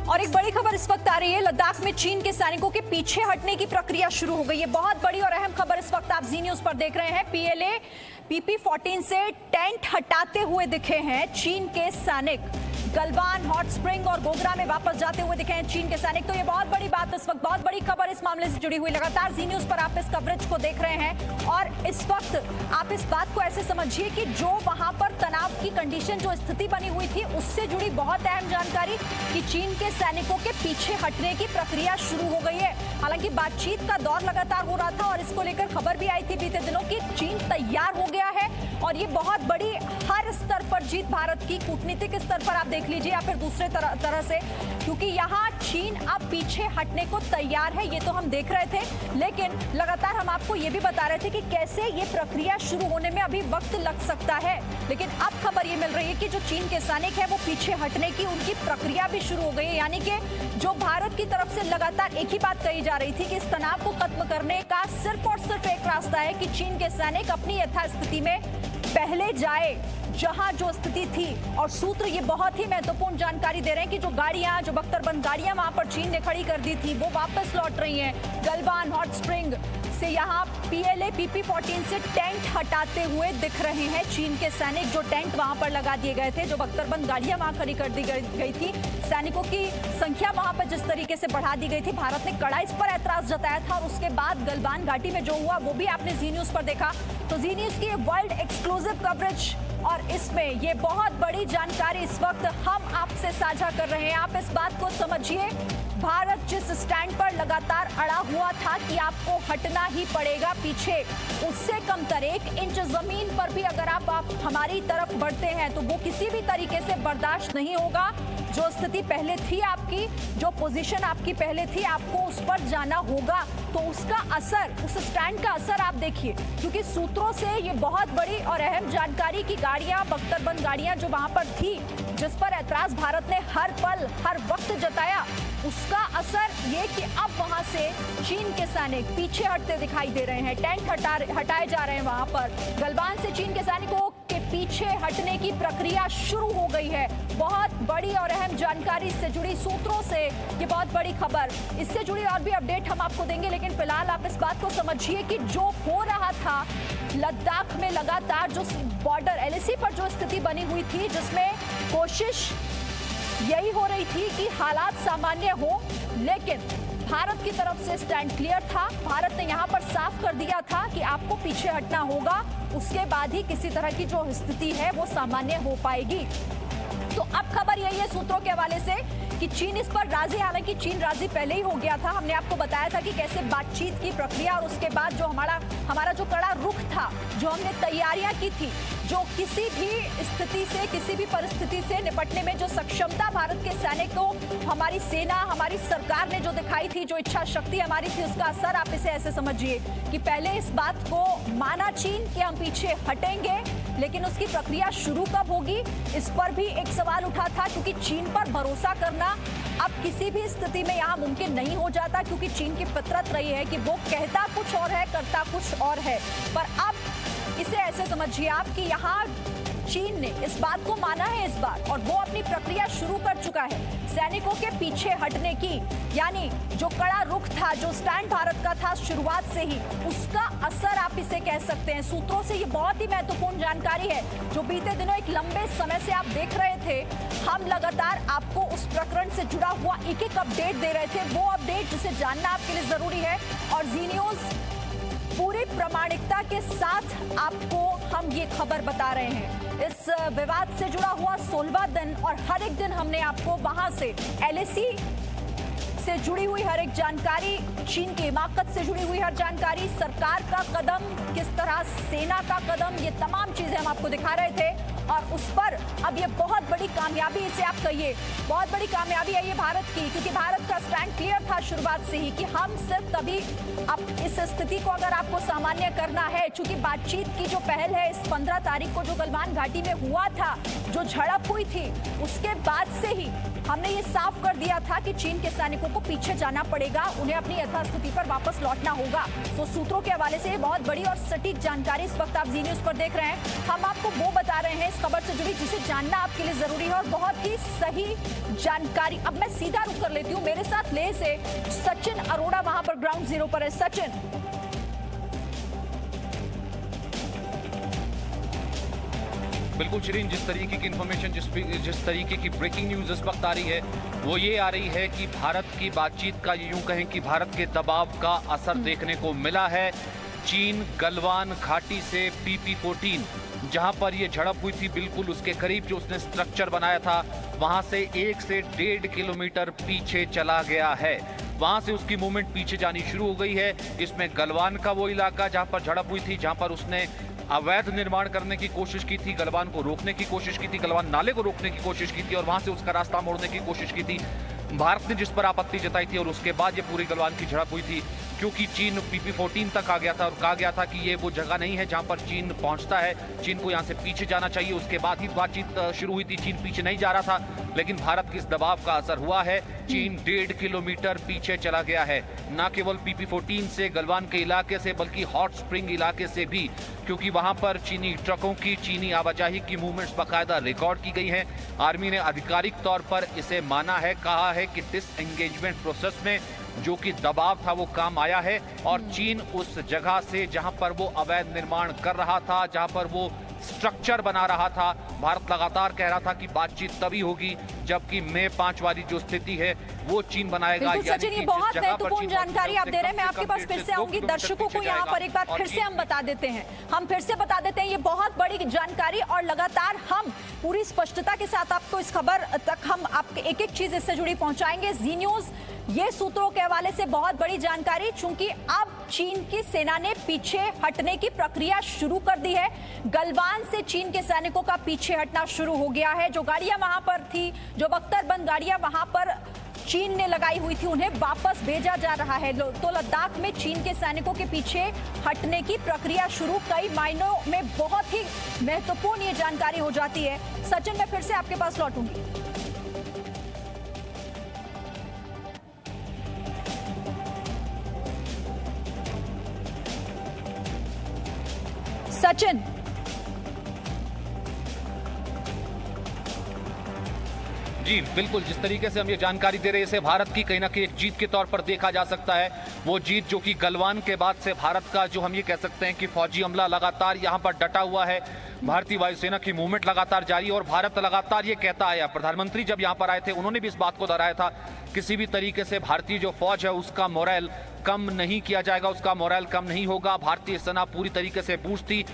और एक बड़ी खबर इस वक्त आ रही है, लद्दाख में चीन के सैनिकों के पीछे हटने की प्रक्रिया शुरू हो गई है। बहुत बड़ी और अहम खबर इस वक्त आप जी न्यूज पर देख रहे हैं। पीएलए PP-14 से टेंट हटाते हुए दिखे हैं चीन के सैनिक। गलवान, हॉट स्प्रिंग और गोगरा में वापस जाते हुए दिखे हैं चीन के सैनिक। तो ये बहुत बड़ी बात, इस वक्त बहुत बड़ी खबर इस मामले से जुड़ी हुई। लगातार जी न्यूज पर आप इस कवरेज को देख रहे हैं और इस वक्त आप इस बात को ऐसे समझिए कि जो वहां पर तनाव की कंडीशन, जो स्थिति बनी हुई थी, उससे जुड़ी बहुत अहम जानकारी कि चीन के सैनिकों के पीछे हटने की प्रक्रिया शुरू हो गई है। हालांकि बातचीत का दौर लगातार हो रहा था और इसको लेकर खबर भी आई थी बीते दिनों की चीन तैयार हो गया है और ये बहुत बड़ी हर स्तर पर जीत भारत की, कूटनीतिक स्तर पर आप देख लीजिए या फिर दूसरे तरह से, क्योंकि यहाँ चीन अब पीछे हटने को तैयार है। ये तो हम देख रहे थे, लेकिन लगातार हम आपको ये भी बता रहे थे कि कैसे ये प्रक्रिया शुरू होने में अभी वक्त लग सकता है। लेकिन अब खबर ये मिल रही है कि जो चीन के सैनिक है वो पीछे हटने की उनकी प्रक्रिया भी शुरू हो गई है। यानी कि जो भारत की तरफ से लगातार एक ही बात कही जा रही थी कि इस तनाव को खत्म करने का सिर्फ और सिर्फ एक रास्ता है कि चीन के सैनिक अपनी यथास्थिति में पहले जाए जहां जो स्थिति थी। और सूत्र ये बहुत ही महत्वपूर्ण जानकारी दे रहे हैं कि जो गाड़ियां, जो बख्तरबंद गाड़ियां वहां पर चीन ने खड़ी कर दी थी, वो वापस लौट रही हैं। गलवान, हॉट स्प्रिंग से यहाँ पीएलए PP-14 से टेंट हटाते हुए दिख रहे हैं चीन के सैनिक। जो टेंट वहां पर लगा दिए गए थे, जो बख्तरबंद गाड़ियां वहां खड़ी कर दी गई थी, सैनिकों की संख्या वहां पर जिस तरीके से बढ़ा दी गई थी, भारत ने कड़ा इस पर ऐतराज जताया था। और उसके बाद गलवान घाटी में जो हुआ वो भी आपने जी न्यूज पर देखा। तो जी न्यूज की वर्ल्ड एक्सक्लूसिव कवरेज और इसमें ये बहुत बड़ी जानकारी इस वक्त हम आपसे साझा कर रहे हैं। आप इस बात को समझिए, भारत जिस स्टैंड पर लगातार अड़ा हुआ था कि आपको हटना ही पड़ेगा पीछे, उससे कमतर 1 इंच जमीन पर भी अगर आप हमारी तरफ बढ़ते हैं तो वो किसी भी तरीके से बर्दाश्त नहीं होगा। जो स्थिति पहले थी आपकी, जो पोजीशन आपकी पहले थी, आपको उस पर जाना होगा। तो उसका असर, उस स्टैंड का असर आप देखिए, क्योंकि सूत्रों से ये बहुत बड़ी और अहम जानकारी की गाड़ियां, बख्तरबंद गाड़ियां जो वहां पर थी, जिस पर ऐतराज भारत ने हर पल हर वक्त जताया, उसका असर ये कि अब वहां से चीन के सैनिक पीछे हटते दिखाई दे रहे हैं। टेंट हटाए जा रहे हैं वहां पर। गलवान से चीन के सैनिकों के पीछे हटने की प्रक्रिया शुरू हो गई है। बहुत बड़ी और अहम जानकारी इससे जुड़ी, सूत्रों से ये बहुत बड़ी खबर, इससे जुड़ी और भी अपडेट हम आपको देंगे। लेकिन फिलहाल आप इस बात को समझिए कि जो हो रहा था लद्दाख में, लगातार जो बॉर्डर LAC पर जो स्थिति बनी हुई थी, जिसमें कोशिश यही हो रही थी कि हालात सामान्य हो, लेकिन भारत की तरफ से स्टैंड क्लियर था। भारत ने यहां पर साफ कर दिया था कि आपको पीछे हटना होगा, उसके बाद ही किसी तरह की जो स्थिति है वो सामान्य हो पाएगी। तो अब खबर यही है सूत्रों के हवाले से कि चीन इस पर राजी, हालांकि चीन राजी पहले ही हो गया था। हमने आपको बताया था कि कैसे बातचीत की प्रक्रिया और उसके बाद जो हमारा जो कड़ा रुख था, जो हमने तैयारियां की थी, जो किसी भी स्थिति से, किसी भी परिस्थिति से निपटने में जो सक्षमता भारत के सैनिकों, हमारी सेना, हमारी सरकार ने जो दिखाई थी, जो इच्छा शक्ति हमारी थी, उसका असर आप इसे ऐसे समझिए कि पहले इस बात को माना चीन कि हम पीछे हटेंगे, लेकिन उसकी प्रक्रिया शुरू कब होगी, इस पर भी एक सवाल उठा था। क्योंकि चीन पर भरोसा करना अब किसी भी स्थिति में यहाँ मुमकिन नहीं हो जाता, क्योंकि चीन की फितरत रही है कि वो कहता कुछ और है, करता कुछ और है। पर अब इसे ऐसे समझिए आप कि यहाँ चीन ने इस बात को माना है इस बार, और वो अपनी प्रक्रिया शुरू कर चुका है सैनिकों के पीछे हटने की। यानी जो कड़ा रुख था, जो स्टैंड भारत का था शुरुआत से ही, उसका असर आप इसे कह सकते हैं। सूत्रों से ये बहुत ही महत्वपूर्ण जानकारी है, जो बीते दिनों एक लंबे समय से आप देख रहे थे। हम लगातार आपको उस प्रकरण से जुड़ा हुआ एक एक अपडेट दे रहे थे, वो अपडेट जिसे जानना आपके लिए जरूरी है। और जी न्यूज पूरी प्रामाणिकता के साथ आपको हम ये खबर बता रहे हैं। इस विवाद से जुड़ा हुआ 16वां दिन, और हर एक दिन हमने आपको वहां से LAC से जुड़ी हुई हर एक जानकारी, चीन की हिमाकत से जुड़ी हुई हर जानकारी, सरकार का कदम किस तरह, सेना का कदम, ये तमाम चीजें हम आपको दिखा रहे थे। और उस पर अब ये बहुत बड़ी कामयाबी, इसे आप कहिए बहुत बड़ी कामयाबी है ये भारत की, क्योंकि भारत का स्टैंड क्लियर था शुरुआत से ही कि हम सिर्फ तभी, अब इस स्थिति को अगर आपको सामान्य करना है, चूंकि बातचीत की जो पहल है इस 15 तारीख को जो गलवान घाटी में हुआ था, जो झड़प हुई थी, उसके बाद से ही हमने ये साफ कर दिया था कि चीन के सैनिकों को पीछे जाना पड़ेगा, उन्हें अपनी यथास्थिति पर वापस लौटना होगा। तो सूत्रों के हवाले से बहुत बड़ी और सटीक जानकारी इस वक्त आप जी न्यूज पर देख रहे हैं। हम आपको वो बता रहे हैं इस खबर से जुड़ी जिसे जानना आपके लिए जरूरी है और बहुत ही सही जानकारी। अब मैं सीधा रुक कर लेती हूँ, मेरे साथ लेह से सचिन अरोड़ा वहां पर ग्राउंड जीरो पर है। सचिन, बिल्कुल शिरीन, जिस तरीके की इंफॉर्मेशन, जिस तरीके की ब्रेकिंग न्यूज इस वक्त आ रही है वो ये आ रही है कि भारत की बातचीत का, यूं कहें कि भारत के दबाव का असर देखने को मिला है। चीन गलवान घाटी से PP-14 जहां पर ये झड़प हुई थी, बिल्कुल उसके करीब जो उसने स्ट्रक्चर बनाया था वहां से 1 से 1.5 किलोमीटर पीछे चला गया है। वहां से उसकी मूवमेंट पीछे जानी शुरू हो गई है। इसमें गलवान का वो इलाका जहां पर झड़प हुई थी, जहां पर उसने अवैध निर्माण करने की कोशिश की थी, गलवान को रोकने की कोशिश की थी, गलवान नाले को रोकने की कोशिश की थी और वहां से उसका रास्ता मोड़ने की कोशिश की थी। भारत ने जिस पर आपत्ति जताई थी और उसके बाद ये पूरी गलवान की झड़प हुई थी, क्योंकि चीन PP-14 तक आ गया था और कहा गया था कि ये वो जगह नहीं है जहां पर चीन पहुंचता है, चीन को यहां से पीछे जाना चाहिए। उसके बाद ही बातचीत शुरू हुई थी, चीन पीछे नहीं जा रहा था, लेकिन भारत के इस दबाव का असर हुआ है। चीन 1.5 किलोमीटर पीछे चला गया है, न केवल PP-14 से, गलवान के इलाके से, बल्कि हॉट स्प्रिंग इलाके से भी, क्योंकि वहां पर चीनी ट्रकों की, चीनी आवाजाही की मूवमेंट्स बाकायदा रिकॉर्ड की गई हैं। आर्मी ने आधिकारिक तौर पर इसे माना है, कहा है कि डिसएंगेजमेंट प्रोसेस में जो कि दबाव था वो काम आया है और चीन उस जगह से जहां पर वो अवैध निर्माण कर रहा था, जहां पर वो स्ट्रक्चर बना रहा था, भारत लगातार कह रहा था कि बातचीत तभी होगी जबकि मई 5 वाली जो स्थिति है वो चीन बनाएगा। सचिन, ये बहुत महत्वपूर्ण जानकारी आप दे रहे हैं। मैं आपके पास फिर से आऊंगी, दर्शकों को यहाँ पर एक बार फिर से हम बता देते हैं, ये बहुत बड़ी जानकारी और लगातार हम पूरी स्पष्टता के साथ आपको इस खबर तक हम आपके एक एक चीज इससे जुड़ी पहुंचाएंगे। जी न्यूज ये सूत्रों के हवाले से बहुत बड़ी जानकारी, चूंकि अब चीन की सेना ने पीछे हटने की प्रक्रिया शुरू कर दी है। गलवान से चीन के सैनिकों का पीछे हटना शुरू हो गया है। जो गाड़ियां वहां पर थी, जो बख्तरबंद गाड़ियां वहां पर चीन ने लगाई हुई थी, उन्हें वापस भेजा जा रहा है। तो लद्दाख में चीन के सैनिकों के पीछे हटने की प्रक्रिया शुरू, कई मायनों में बहुत ही महत्वपूर्ण ये जानकारी हो जाती है। सचिन, मैं फिर से आपके पास लौटूंगी। सचिन, जी बिल्कुल, जिस तरीके से हम ये जानकारी दे रहे हैं इसे भारत की कहीं ना कहीं एक जीत के तौर पर देखा जा सकता है। वो जीत जो कि गलवान के बाद से भारत का, जो हम ये कह सकते हैं कि फौजी अमला लगातार यहाँ पर डटा हुआ है। भारतीय वायुसेना की मूवमेंट लगातार जारी है और भारत लगातार ये कहता आया, प्रधानमंत्री जब यहाँ पर आए थे उन्होंने भी इस बात को दोहराया था, किसी भी तरीके से भारतीय जो फौज है उसका मोरल कम नहीं किया जाएगा, उसका मोरल कम नहीं होगा। भारतीय सेना पूरी तरीके से बूस्ट थी।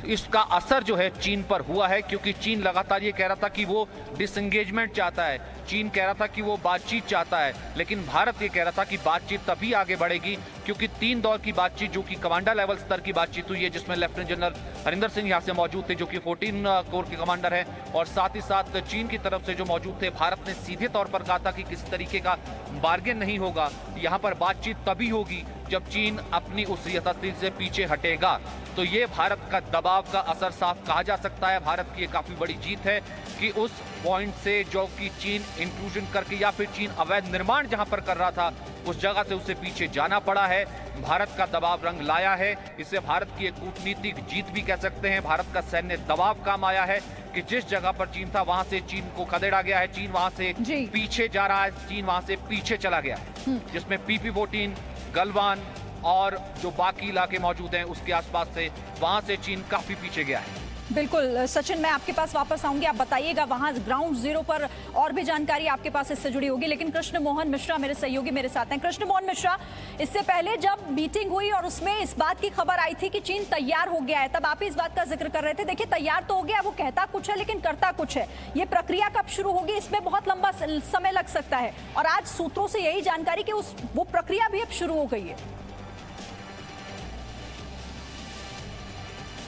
इसका असर जो है चीन पर हुआ है, क्योंकि चीन लगातार ये कह रहा था कि वो डिसएंगेजमेंट चाहता है, चीन कह रहा था कि वो बातचीत चाहता है, लेकिन भारत ये कह रहा था कि बातचीत तभी आगे बढ़ेगी क्योंकि 3 दौर की बातचीत, जो कि कमांडर लेवल स्तर की बातचीत हुई है, जिसमें लेफ्टिनेंट जनरल हरिंदर सिंह यहाँ से मौजूद थे जो कि 14 कोर के कमांडर हैं, और साथ ही साथ चीन की तरफ से जो मौजूद थे। भारत ने सीधे तौर पर कहा था कि किसी तरीके का बार्गेन नहीं होगा, यहाँ पर बातचीत तभी होगी जब चीन अपनी उस यथास्थिति से पीछे हटेगा। तो ये भारत का दबाव का असर साफ कहा जा सकता है। भारत की ये काफी बड़ी जीत है कि उस पॉइंट से जो कि चीन इंट्रूजन करके या फिर चीन अवैध निर्माण जहां पर कर रहा था उस जगह से उसे पीछे जाना पड़ा है। भारत का दबाव रंग लाया है, इसे भारत की एक कूटनीतिक जीत भी कह सकते हैं। भारत का सैन्य दबाव काम आया है कि जिस जगह पर चीन था वहां से चीन को खदेड़ा गया है, चीन वहां से पीछे जा रहा है, चीन वहां से पीछे चला गया है, जिसमें PP-14, गलवान और जो बाकी इलाके मौजूद हैं उसके आसपास से, वहां से चीन काफी पीछे गया है। बिल्कुल सचिन, मैं आपके पास वापस आऊंगी, आप बताइएगा वहां ग्राउंड जीरो पर और भी जानकारी आपके पास इससे जुड़ी होगी। लेकिन कृष्ण मोहन मिश्रा मेरे सहयोगी मेरे साथ हैं। कृष्ण मोहन मिश्रा, इससे पहले जब मीटिंग हुई और उसमें इस बात की खबर आई थी कि चीन तैयार हो गया है, तब आप इस बात का जिक्र कर रहे थे। देखिए, तैयार तो हो गया, वो कहता कुछ है लेकिन करता कुछ है। ये प्रक्रिया कब शुरू होगी, इसमें बहुत लंबा समय लग सकता है, और आज सूत्रों से यही जानकारी कि वो प्रक्रिया भी अब शुरू हो गई है।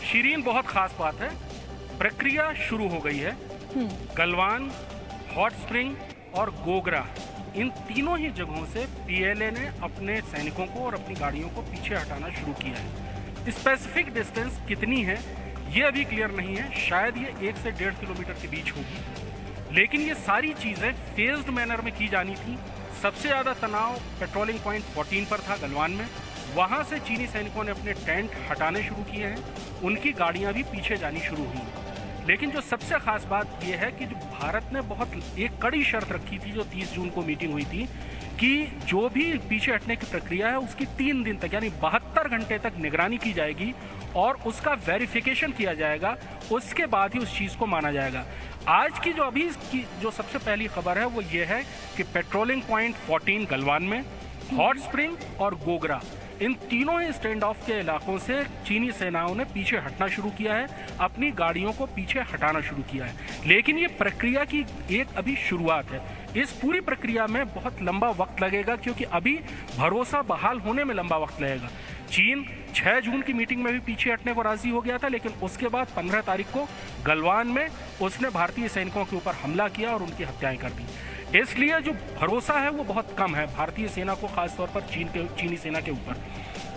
शिरीन, बहुत खास बात है, प्रक्रिया शुरू हो गई है। गलवान, हॉट स्प्रिंग और गोगरा, इन तीनों ही जगहों से PLA ने अपने सैनिकों को और अपनी गाड़ियों को पीछे हटाना शुरू किया है। स्पेसिफिक डिस्टेंस कितनी है ये अभी क्लियर नहीं है, शायद ये 1 से 1.5 किलोमीटर के बीच होगी, लेकिन ये सारी चीज़ें फेज्ड मैनर में की जानी थी। सबसे ज़्यादा तनाव पेट्रोलिंग पॉइंट 14 पर था गलवान में, वहाँ से चीनी सैनिकों ने अपने टेंट हटाने शुरू किए हैं, उनकी गाड़ियाँ भी पीछे जानी शुरू हुई। लेकिन जो सबसे खास बात यह है कि जो भारत ने बहुत एक कड़ी शर्त रखी थी, जो 30 जून को मीटिंग हुई थी, कि जो भी पीछे हटने की प्रक्रिया है उसकी 3 दिन तक यानी 72 घंटे तक निगरानी की जाएगी और उसका वेरिफिकेशन किया जाएगा, उसके बाद ही उस चीज़ को माना जाएगा। आज की जो अभी की जो सबसे पहली खबर है वो ये है कि पेट्रोलिंग पॉइंट 14 गलवान में, हॉट स्प्रिंग और गोगरा, इन तीनों ही स्टैंड ऑफ के इलाकों से चीनी सेनाओं ने पीछे हटना शुरू किया है, अपनी गाड़ियों को पीछे हटाना शुरू किया है। लेकिन ये प्रक्रिया की एक अभी शुरुआत है। इस पूरी प्रक्रिया में बहुत लंबा वक्त लगेगा, क्योंकि अभी भरोसा बहाल होने में लंबा वक्त लगेगा। चीन 6 जून की मीटिंग में भी पीछे हटने को राजी हो गया था, लेकिन उसके बाद 15 तारीख को गलवान में उसने भारतीय सैनिकों के ऊपर हमला किया और उनकी हत्याएं कर दी। इसलिए जो भरोसा है वो बहुत कम है भारतीय सेना को, खासतौर पर चीनी सेना के ऊपर।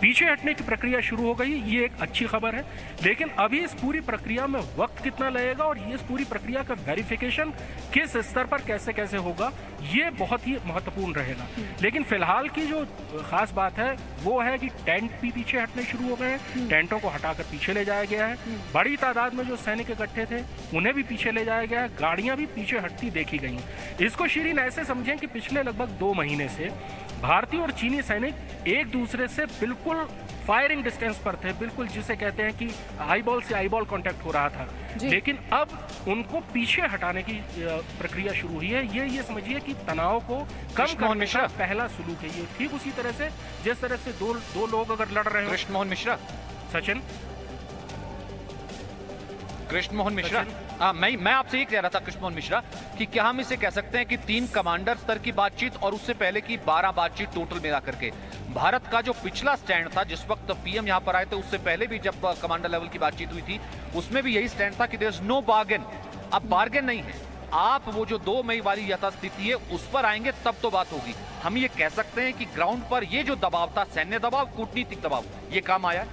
पीछे हटने की प्रक्रिया शुरू हो गई, ये एक अच्छी खबर है। लेकिन अभी इस पूरी प्रक्रिया में वक्त कितना लगेगा और इस पूरी प्रक्रिया का वेरिफिकेशन किस स्तर पर कैसे कैसे होगा, ये बहुत ही महत्वपूर्ण रहेगा। लेकिन फिलहाल की जो खास बात है वो है कि टेंट भी पीछे हटने शुरू हो गए हैं। टेंटों को हटाकर पीछे ले जाया गया है। बड़ी तादाद में जो सैनिक इकट्ठे थे उन्हें भी पीछे ले जाया गया है। गाड़ियां भी पीछे हटती देखी गई। इसको शीरीन ऐसे समझें कि पिछले लगभग 2 महीने से भारतीय और चीनी सैनिक एक दूसरे से बिल्कुल फायरिंग डिस्टेंस पर थे, बिल्कुल जिसे कहते हैं कि आईबॉल से आईबॉल कांटेक्ट हो रहा था। लेकिन अब उनको पीछे हटाने की प्रक्रिया शुरू हुई है। ये समझिए कि तनाव को कम करने का पहला सुलूक है ये, ठीक उसी तरह से जिस तरह से दो लोग अगर लड़ रहे हो। कृष्ण मोहन मिश्रा, मैं आपसे ये कह रहा था कृष्ण मोहन मिश्रा कि क्या हम इसे कह सकते हैं कि 3 कमांडर स्तर की बातचीत और उससे पहले की 12 बातचीत टोटल मिला करके भारत का जो पिछला स्टैंड था, जिस वक्त पीएम यहां पर आए थे, उससे पहले भी जब कमांडर लेवल की बातचीत हुई थी उसमें भी यही स्टैंड था कि देयर इज नो बार्गेन। अब बार्गेन नहीं है, आप वो जो 2 मई वाली यथास्थिति है उस पर आएंगे तब तो बात होगी। हम ये कह सकते हैं कि ग्राउंड पर ये जो दबाव था, सैन्य दबाव, कूटनीतिक दबाव, ये काम आया।